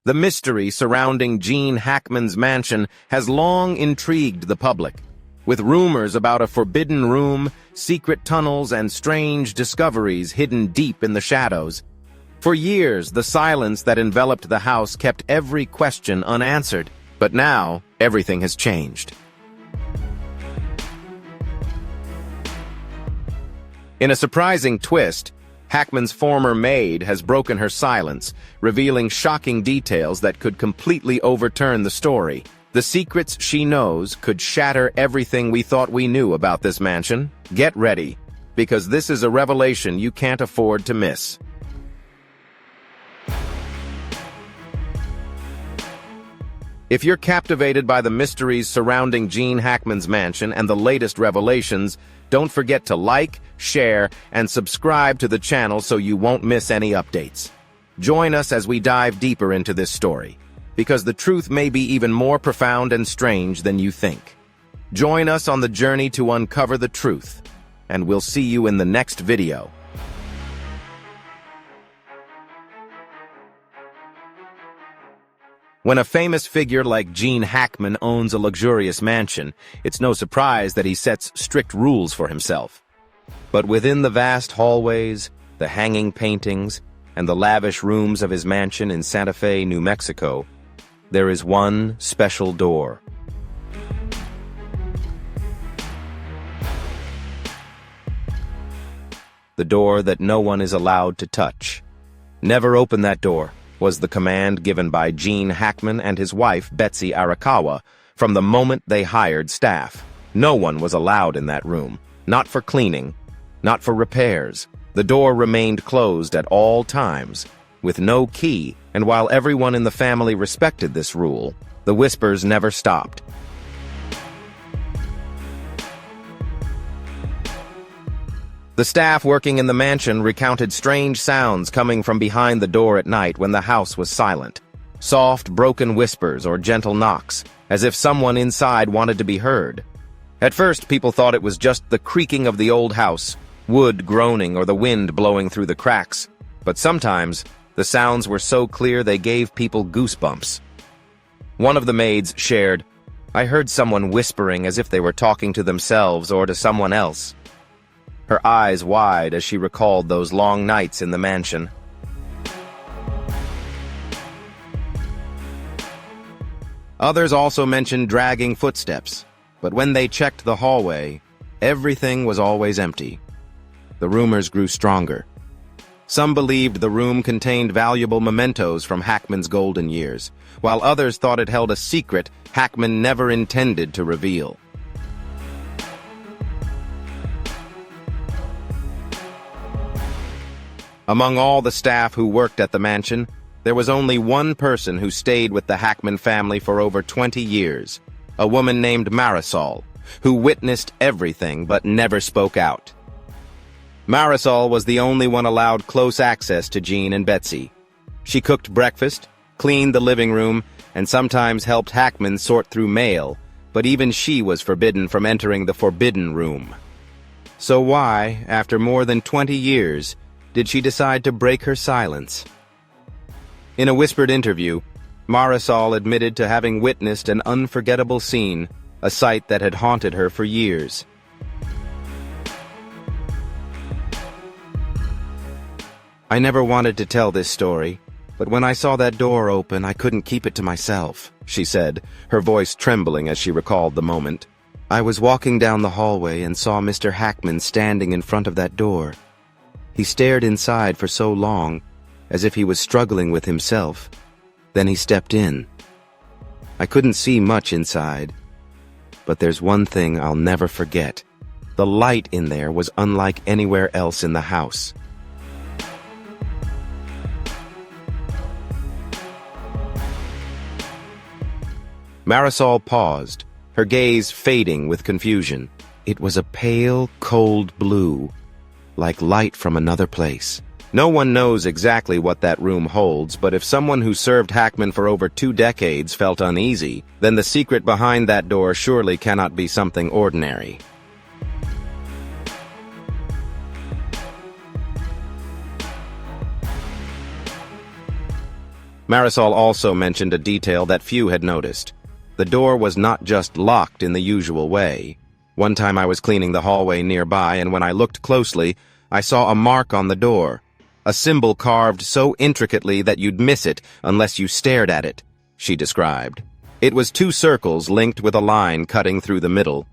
The mystery surrounding Gene Hackman's mansion has long intrigued the public, with rumors about a forbidden room, secret tunnels, and strange discoveries hidden deep in the shadows. For years, the silence that enveloped the house kept every question unanswered, but now everything has changed. In a surprising twist, Hackman's former maid has broken her silence, revealing shocking details that could completely overturn the story. The secrets she knows could shatter everything we thought we knew about this mansion. Get ready, because this is a revelation you can't afford to miss. If you're captivated by the mysteries surrounding Gene Hackman's mansion and the latest revelations, don't forget to like, share, and subscribe to the channel so you won't miss any updates. Join us as we dive deeper into this story, because the truth may be even more profound and strange than you think. Join us on the journey to uncover the truth, and we'll see you in the next video. When a famous figure like Gene Hackman owns a luxurious mansion, it's no surprise that he sets strict rules for himself. But within the vast hallways, the hanging paintings, and the lavish rooms of his mansion in Santa Fe, New Mexico, there is one special door. The door that no one is allowed to touch. Never open that door, was the command given by Gene Hackman and his wife, Betsy Arakawa, from the moment they hired staff. No one was allowed in that room, not for cleaning, not for repairs. The door remained closed at all times, with no key, and while everyone in the family respected this rule, the whispers never stopped. The staff working in the mansion recounted strange sounds coming from behind the door at night when the house was silent. Soft, broken whispers or gentle knocks, as if someone inside wanted to be heard. At first, people thought it was just the creaking of the old house, wood groaning or the wind blowing through the cracks. But sometimes, the sounds were so clear they gave people goosebumps. One of the maids shared, "I heard someone whispering as if they were talking to themselves or to someone else." Her eyes wide as she recalled those long nights in the mansion. Others also mentioned dragging footsteps, but when they checked the hallway, everything was always empty. The rumors grew stronger. Some believed the room contained valuable mementos from Hackman's golden years, while others thought it held a secret Hackman never intended to reveal. Among all the staff who worked at the mansion, there was only one person who stayed with the Hackman family for over 20 years, a woman named Marisol, who witnessed everything but never spoke out. Marisol was the only one allowed close access to Gene and Betsy. She cooked breakfast, cleaned the living room, and sometimes helped Hackman sort through mail, but even she was forbidden from entering the forbidden room. So why, after more than 20 years, did she decide to break her silence? In a whispered interview, Marisol admitted to having witnessed an unforgettable scene, a sight that had haunted her for years. "I never wanted to tell this story, but when I saw that door open, I couldn't keep it to myself," she said, her voice trembling as she recalled the moment. "I was walking down the hallway and saw Mr. Hackman standing in front of that door. He stared inside for so long, as if he was struggling with himself. Then he stepped in. I couldn't see much inside, but there's one thing I'll never forget. The light in there was unlike anywhere else in the house." Marisol paused, her gaze fading with confusion. It was a pale, cold blue, like light from another place. No one knows exactly what that room holds, but if someone who served Hackman for over 2 decades felt uneasy, then the secret behind that door surely cannot be something ordinary. Marisol also mentioned a detail that few had noticed. The door was not just locked in the usual way. One time I was cleaning the hallway nearby, and when I looked closely, I saw a mark on the door. A symbol carved so intricately that you'd miss it unless you stared at it, she described. It was 2 circles linked with a line cutting through the middle.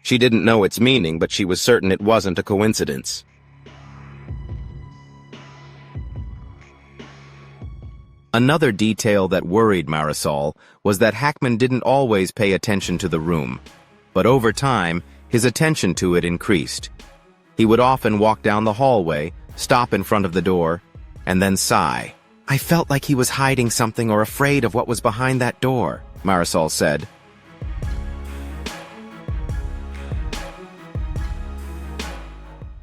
She didn't know its meaning, but she was certain it wasn't a coincidence. Another detail that worried Marisol was that Hackman didn't always pay attention to the room, but over time, his attention to it increased. He would often walk down the hallway, stop in front of the door, and then sigh. "I felt like he was hiding something or afraid of what was behind that door," Marisol said.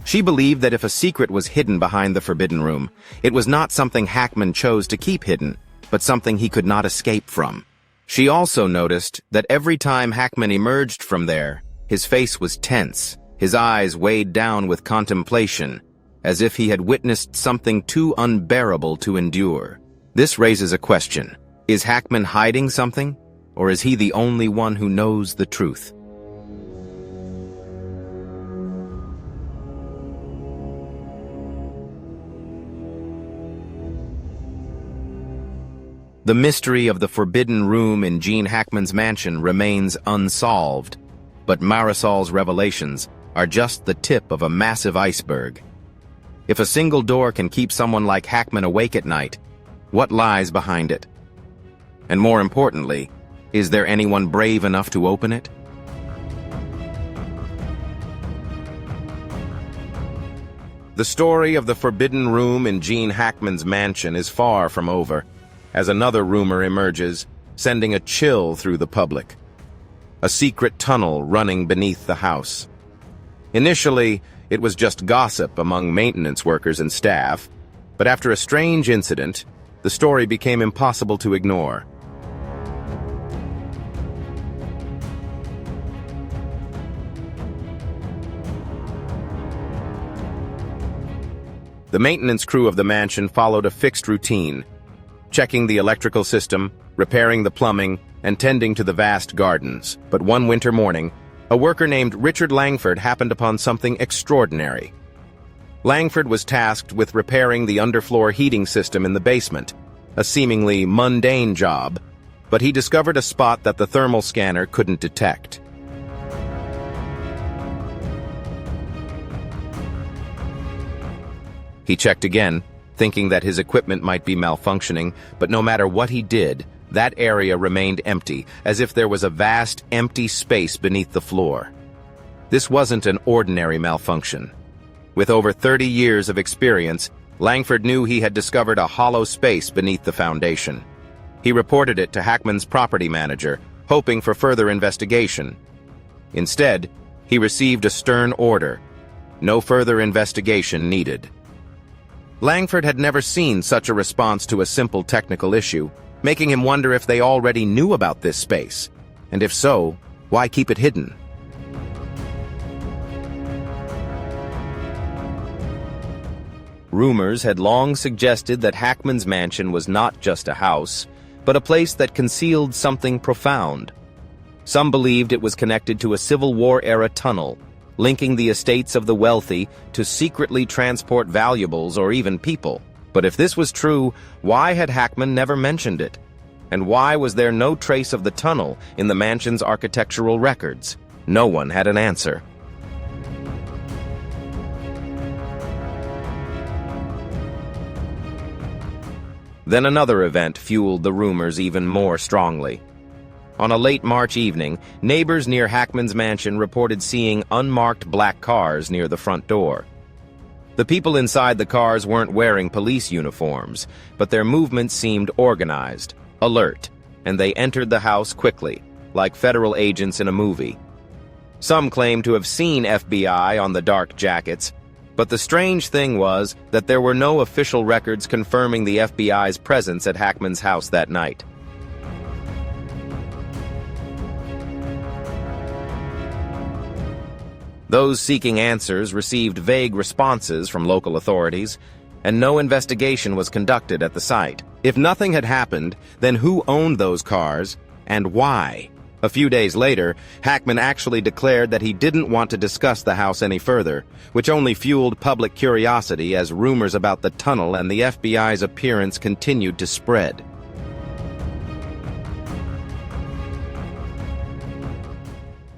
She believed that if a secret was hidden behind the Forbidden Room, it was not something Hackman chose to keep hidden, but something he could not escape from. She also noticed that every time Hackman emerged from there, his face was tense, his eyes weighed down with contemplation, as if he had witnessed something too unbearable to endure. This raises a question. Is Hackman hiding something, or is he the only one who knows the truth? The mystery of the Forbidden Room in Gene Hackman's mansion remains unsolved, but Marisol's revelations are just the tip of a massive iceberg. If a single door can keep someone like Hackman awake at night, what lies behind it? And more importantly, is there anyone brave enough to open it? The story of the Forbidden Room in Gene Hackman's mansion is far from over, as another rumor emerges, sending a chill through the public. A secret tunnel running beneath the house. Initially, it was just gossip among maintenance workers and staff, but after a strange incident, the story became impossible to ignore. The maintenance crew of the mansion followed a fixed routine, checking the electrical system, repairing the plumbing, and tending to the vast gardens. But one winter morning, a worker named Richard Langford happened upon something extraordinary. Langford was tasked with repairing the underfloor heating system in the basement, a seemingly mundane job, but he discovered a spot that the thermal scanner couldn't detect. He checked again, thinking that his equipment might be malfunctioning, but no matter what he did, that area remained empty, as if there was a vast, empty space beneath the floor. This wasn't an ordinary malfunction. With over 30 years of experience, Langford knew he had discovered a hollow space beneath the foundation. He reported it to Hackman's property manager, hoping for further investigation. Instead, he received a stern order: no further investigation needed. Langford had never seen such a response to a simple technical issue, making him wonder if they already knew about this space, and if so, why keep it hidden? Rumors had long suggested that Hackman's mansion was not just a house, but a place that concealed something profound. Some believed it was connected to a Civil War-era tunnel, linking the estates of the wealthy to secretly transport valuables or even people. But if this was true, why had Hackman never mentioned it? And why was there no trace of the tunnel in the mansion's architectural records? No one had an answer. Then another event fueled the rumors even more strongly. On a late March evening, neighbors near Hackman's mansion reported seeing unmarked black cars near the front door. The people inside the cars weren't wearing police uniforms, but their movements seemed organized, alert, and they entered the house quickly, like federal agents in a movie. Some claimed to have seen FBI on the dark jackets, but the strange thing was that there were no official records confirming the FBI's presence at Hackman's house that night. Those seeking answers received vague responses from local authorities, and no investigation was conducted at the site. If nothing had happened, then who owned those cars, and why? A few days later, Hackman actually declared that he didn't want to discuss the house any further, which only fueled public curiosity as rumors about the tunnel and the FBI's appearance continued to spread.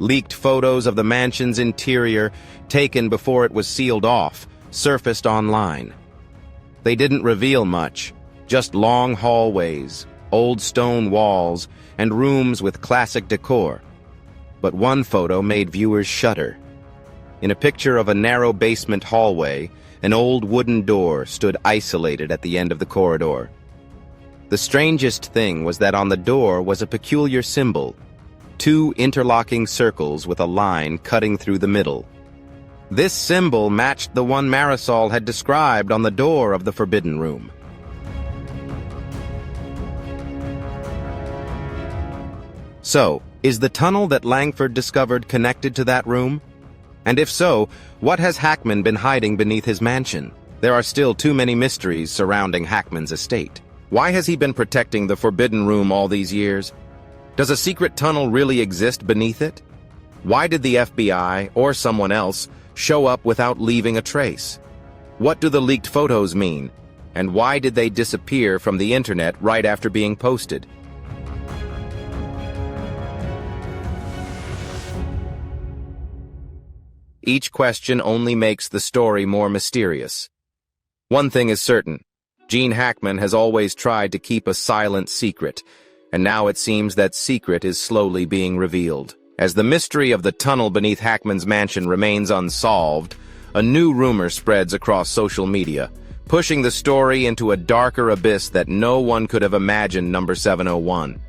Leaked photos of the mansion's interior, taken before it was sealed off, surfaced online. They didn't reveal much, just long hallways, old stone walls, and rooms with classic decor. But one photo made viewers shudder. In a picture of a narrow basement hallway, an old wooden door stood isolated at the end of the corridor. The strangest thing was that on the door was a peculiar symbol, 2 interlocking circles with a line cutting through the middle. This symbol matched the one Marisol had described on the door of the Forbidden Room. So, is the tunnel that Langford discovered connected to that room? And if so, what has Hackman been hiding beneath his mansion? There are still too many mysteries surrounding Hackman's estate. Why has he been protecting the Forbidden Room all these years? Does a secret tunnel really exist beneath it? Why did the FBI, or someone else, show up without leaving a trace? What do the leaked photos mean? And why did they disappear from the internet right after being posted? Each question only makes the story more mysterious. One thing is certain, Gene Hackman has always tried to keep a silent secret, and now it seems that secret is slowly being revealed. As the mystery of the tunnel beneath Hackman's mansion remains unsolved, a new rumor spreads across social media, pushing the story into a darker abyss that no one could have imagined. Number 701.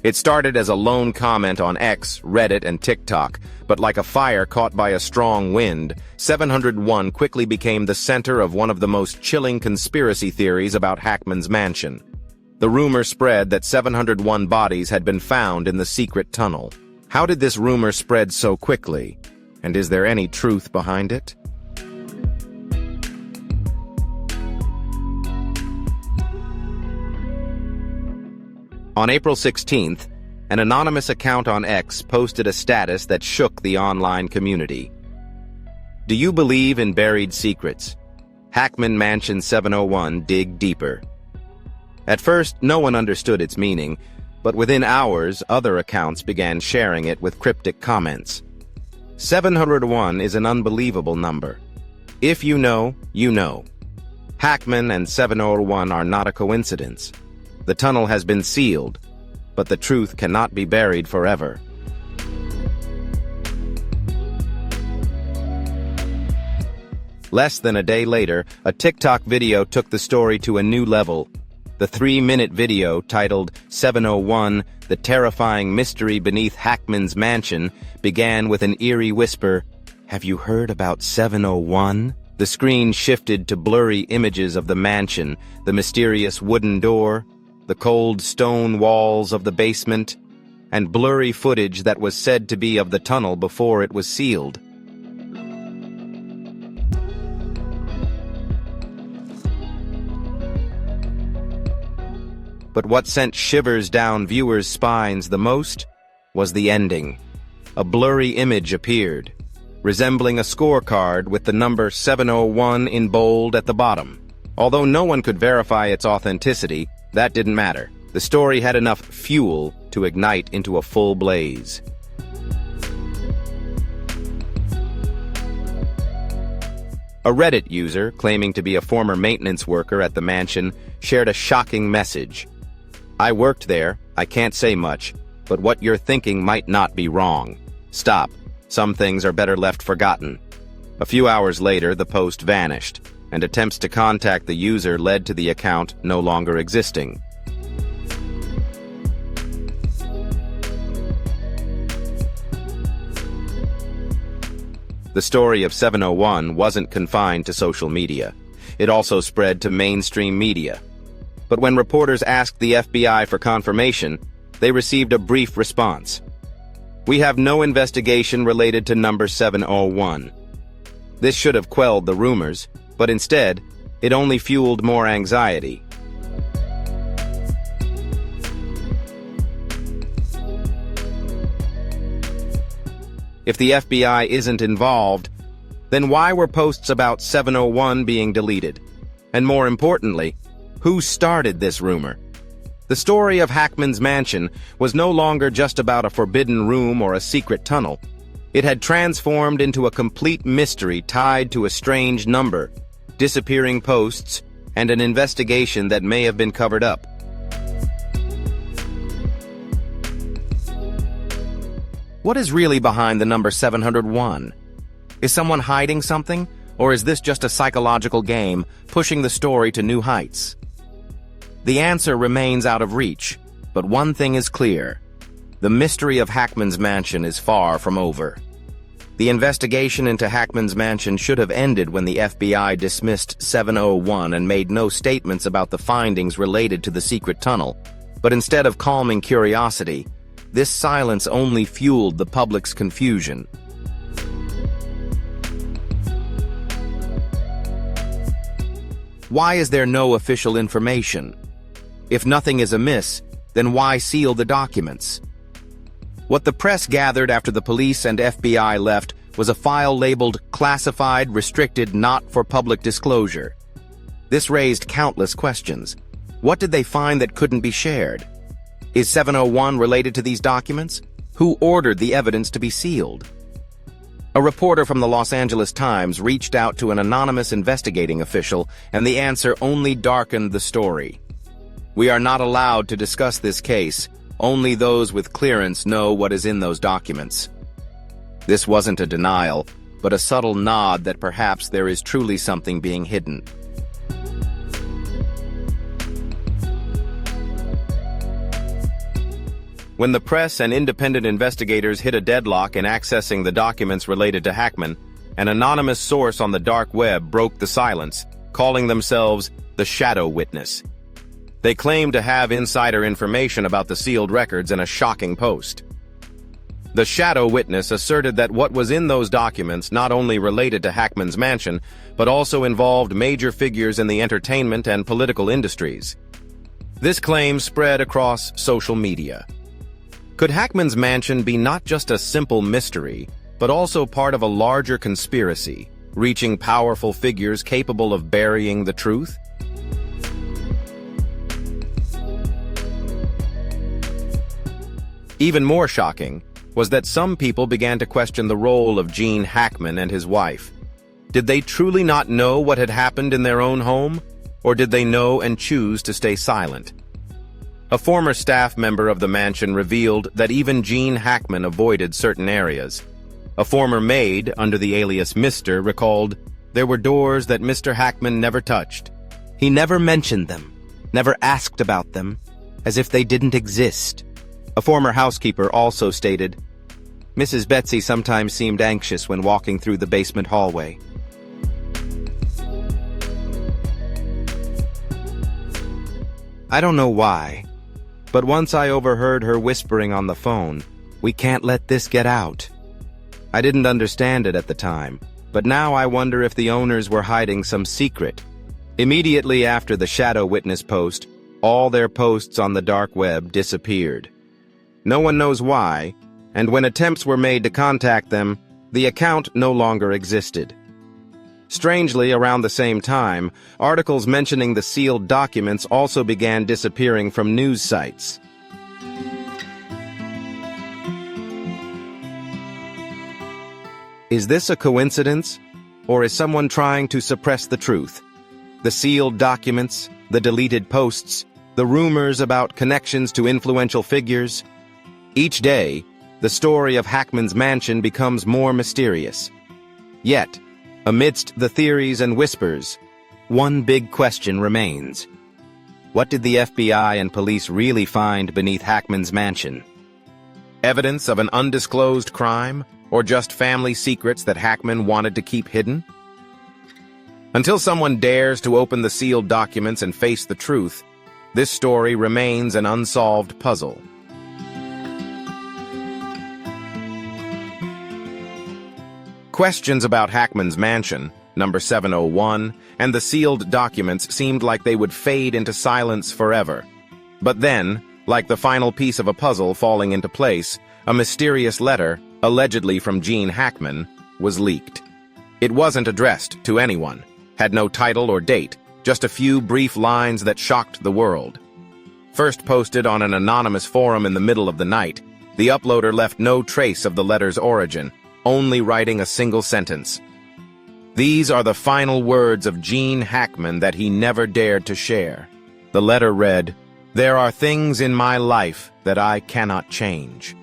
It started as a lone comment on X, Reddit, and TikTok, but like a fire caught by a strong wind, 701 quickly became the center of one of the most chilling conspiracy theories about Hackman's mansion. The rumor spread that 701 bodies had been found in the secret tunnel. How did this rumor spread so quickly? And is there any truth behind it? On April 16th, an anonymous account on X posted a status that shook the online community. Do you believe in buried secrets? Hackman Mansion 701 dig deeper. At first, no one understood its meaning, but within hours, other accounts began sharing it with cryptic comments. 701 is an unbelievable number. If you know, you know. Hackman and 701 are not a coincidence. The tunnel has been sealed, but the truth cannot be buried forever. Less than a day later, a TikTok video took the story to a new level. The 3-minute video, titled 701, The Terrifying Mystery Beneath Hackman's Mansion, began with an eerie whisper, "Have you heard about 701? The screen shifted to blurry images of the mansion, the mysterious wooden door, the cold stone walls of the basement, and blurry footage that was said to be of the tunnel before it was sealed. But what sent shivers down viewers' spines the most was the ending. A blurry image appeared, resembling a scorecard with the number 701 in bold at the bottom. Although no one could verify its authenticity, that didn't matter. The story had enough fuel to ignite into a full blaze. A Reddit user, claiming to be a former maintenance worker at the mansion, shared a shocking message. "I worked there, I can't say much, but what you're thinking might not be wrong. Stop. Some things are better left forgotten." A few hours later, the post vanished, and attempts to contact the user led to the account no longer existing. The story of 701 wasn't confined to social media. It also spread to mainstream media. But when reporters asked the FBI for confirmation, they received a brief response. "We have no investigation related to number 701. This should have quelled the rumors, but instead, it only fueled more anxiety. If the FBI isn't involved, then why were posts about 701 being deleted? And more importantly, who started this rumor? The story of Hackman's mansion was no longer just about a forbidden room or a secret tunnel. It had transformed into a complete mystery tied to a strange number, disappearing posts, and an investigation that may have been covered up. What is really behind the number 701? Is someone hiding something, or is this just a psychological game pushing the story to new heights? The answer remains out of reach, but one thing is clear. The mystery of Hackman's mansion is far from over. The investigation into Hackman's mansion should have ended when the FBI dismissed 701 and made no statements about the findings related to the secret tunnel. But instead of calming curiosity, this silence only fueled the public's confusion. Why is there no official information? If nothing is amiss, then why seal the documents? What the press gathered after the police and FBI left was a file labeled classified, restricted, not for public disclosure. This raised countless questions. What did they find that couldn't be shared? Is 701 related to these documents? Who ordered the evidence to be sealed? A reporter from the Los Angeles Times reached out to an anonymous investigating official, and the answer only darkened the story. We are not allowed to discuss this case. Only those with clearance know what is in those documents. This wasn't a denial, but a subtle nod that perhaps there is truly something being hidden. When the press and independent investigators hit a deadlock in accessing the documents related to Hackman, an anonymous source on the dark web broke the silence, calling themselves the Shadow Witness. They claimed to have insider information about the sealed records in a shocking post. The Shadow Witness asserted that what was in those documents not only related to Hackman's mansion, but also involved major figures in the entertainment and political industries. This claim spread across social media. Could Hackman's mansion be not just a simple mystery, but also part of a larger conspiracy, reaching powerful figures capable of burying the truth? Even more shocking was that some people began to question the role of Gene Hackman and his wife. Did they truly not know what had happened in their own home, or did they know and choose to stay silent? A former staff member of the mansion revealed that even Gene Hackman avoided certain areas. A former maid, under the alias Mr., recalled, "There were doors that Mr. Hackman never touched. He never mentioned them, never asked about them, as if they didn't exist." A former housekeeper also stated, "Mrs. Betsy sometimes seemed anxious when walking through the basement hallway." I don't know why, but once I overheard her whispering on the phone, "We can't let this get out." I didn't understand it at the time, but now I wonder if the owners were hiding some secret. Immediately after the Shadow Witness post, all their posts on the dark web disappeared. No one knows why, and when attempts were made to contact them, the account no longer existed. Strangely, around the same time, articles mentioning the sealed documents also began disappearing from news sites. Is this a coincidence, or is someone trying to suppress the truth? The sealed documents, the deleted posts, the rumors about connections to influential figures. Each day, the story of Hackman's mansion becomes more mysterious. Yet, amidst the theories and whispers, one big question remains. What did the FBI and police really find beneath Hackman's mansion? Evidence of an undisclosed crime, or just family secrets that Hackman wanted to keep hidden? Until someone dares to open the sealed documents and face the truth, this story remains an unsolved puzzle. Questions about Hackman's mansion, number 701, and the sealed documents seemed like they would fade into silence forever. But then, like the final piece of a puzzle falling into place, a mysterious letter, allegedly from Gene Hackman, was leaked. It wasn't addressed to anyone, had no title or date, just a few brief lines that shocked the world. First posted on an anonymous forum in the middle of the night, the uploader left no trace of the letter's origin, only writing a single sentence. These are the final words of Gene Hackman that he never dared to share. The letter read, "There are things in my life that I cannot change."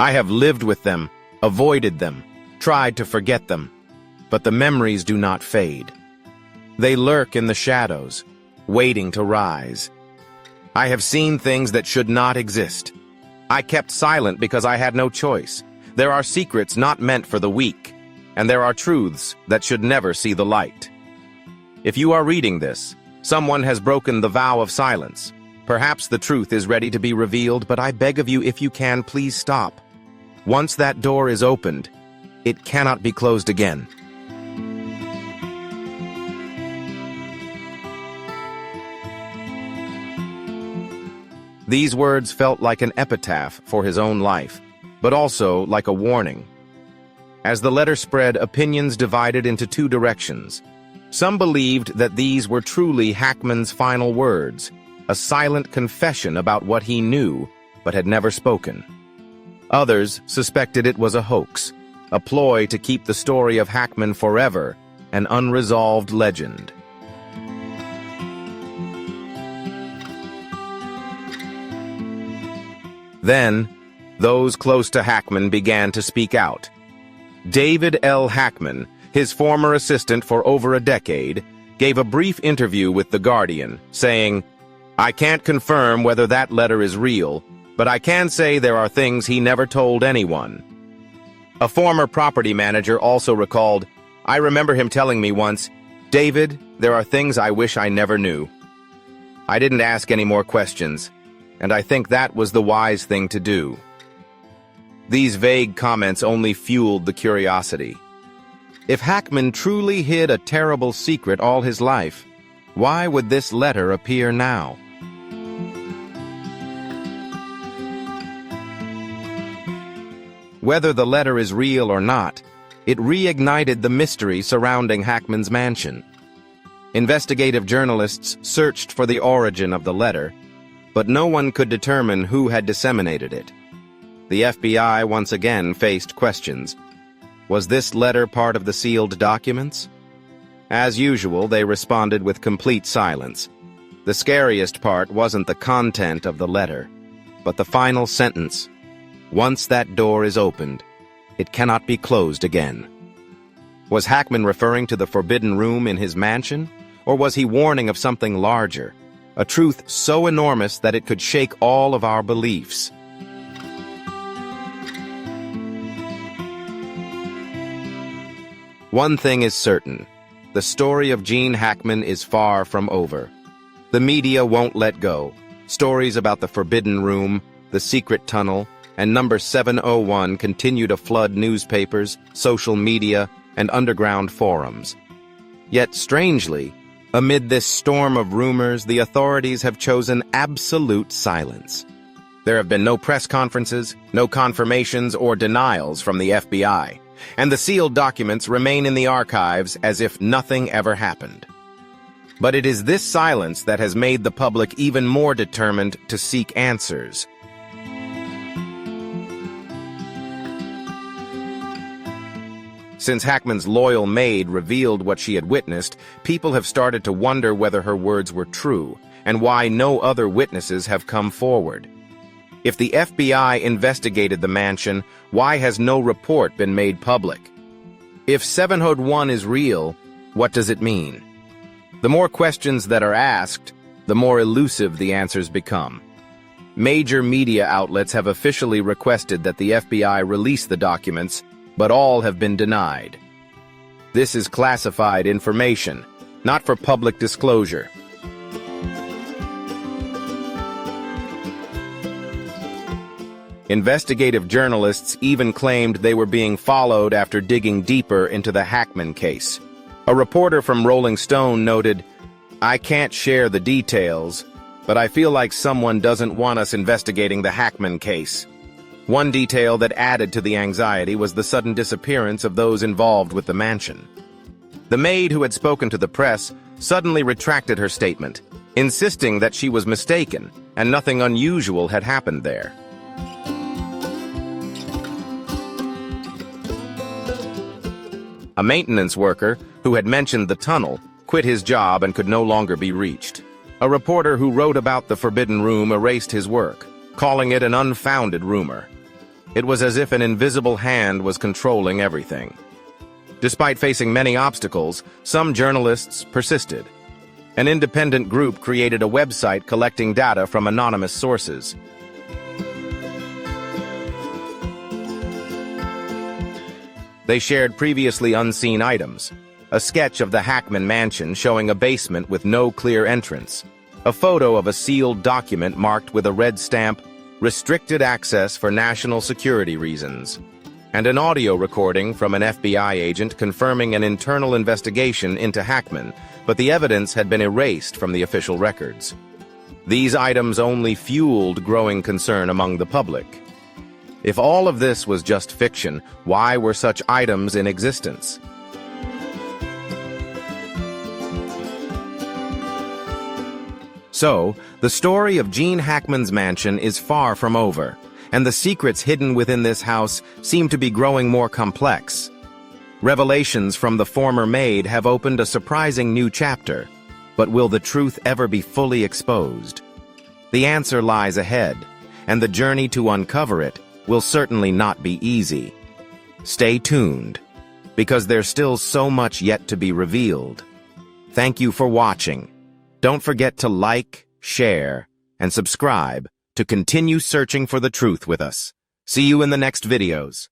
I have lived with them, avoided them, tried to forget them, but the memories do not fade. They lurk in the shadows, waiting to rise. I have seen things that should not exist. I kept silent because I had no choice. There are secrets not meant for the weak, and there are truths that should never see the light. If you are reading this, someone has broken the vow of silence. Perhaps the truth is ready to be revealed, but I beg of you, if you can, please stop. Once that door is opened, it cannot be closed again. These words felt like an epitaph for his own life, but also like a warning. As the letter spread, opinions divided into two directions. Some believed that these were truly Hackman's final words, a silent confession about what he knew but had never spoken. Others suspected it was a hoax, a ploy to keep the story of Hackman forever an unresolved legend. Then, those close to Hackman began to speak out. David L. Hackman, his former assistant for over a decade, gave a brief interview with The Guardian, saying, "I can't confirm whether that letter is real, but I can say there are things he never told anyone." A former property manager also recalled, "I remember him telling me once, 'David, there are things I wish I never knew.' I didn't ask any more questions, and I think that was the wise thing to do." These vague comments only fueled the curiosity. If Hackman truly hid a terrible secret all his life, why would this letter appear now? Whether the letter is real or not, it reignited the mystery surrounding Hackman's mansion. Investigative journalists searched for the origin of the letter, but no one could determine who had disseminated it. The FBI once again faced questions. Was this letter part of the sealed documents? As usual, they responded with complete silence. The scariest part wasn't the content of the letter, but the final sentence. Once that door is opened, it cannot be closed again. Was Hackman referring to the forbidden room in his mansion, or was he warning of something larger? A truth so enormous that it could shake all of our beliefs. One thing is certain. The story of Gene Hackman is far from over. The media won't let go. Stories about the forbidden room, the secret tunnel, and number 701 continue to flood newspapers, social media, and underground forums. Yet, strangely, amid this storm of rumors, the authorities have chosen absolute silence. There have been no press conferences, no confirmations or denials from the FBI, and the sealed documents remain in the archives as if nothing ever happened. But it is this silence that has made the public even more determined to seek answers. Since Hackman's loyal maid revealed what she had witnessed, people have started to wonder whether her words were true, and why no other witnesses have come forward. If the FBI investigated the mansion, why has no report been made public? If 701 is real, what does it mean? The more questions that are asked, the more elusive the answers become. Major media outlets have officially requested that the FBI release the documents, but all have been denied. This is classified information, not for public disclosure. Investigative journalists even claimed they were being followed after digging deeper into the Hackman case. A reporter from Rolling Stone noted, "I can't share the details, but I feel like someone doesn't want us investigating the Hackman case." One detail that added to the anxiety was the sudden disappearance of those involved with the mansion. The maid who had spoken to the press suddenly retracted her statement, insisting that she was mistaken and nothing unusual had happened there. A maintenance worker who had mentioned the tunnel quit his job and could no longer be reached. A reporter who wrote about the forbidden room erased his work, calling it an unfounded rumor. It was as if an invisible hand was controlling everything. Despite facing many obstacles, some journalists persisted. An independent group created a website collecting data from anonymous sources. They shared previously unseen items, a sketch of the Hackman mansion showing a basement with no clear entrance, a photo of a sealed document marked with a red stamp, "Restricted access for national security reasons," and an audio recording from an FBI agent confirming an internal investigation into Hackman, but the evidence had been erased from the official records. These items only fueled growing concern among the public. If all of this was just fiction, why were such items in existence? So, the story of Gene Hackman's mansion is far from over, and the secrets hidden within this house seem to be growing more complex. Revelations from the former Maid have opened a surprising new chapter, but will the truth ever be fully exposed? The answer lies ahead, and the journey to uncover it will certainly not be easy. Stay tuned, because there's still so much yet to be revealed. Thank you for watching. Don't forget to like, share, and subscribe to continue searching for the truth with us. See you in the next videos.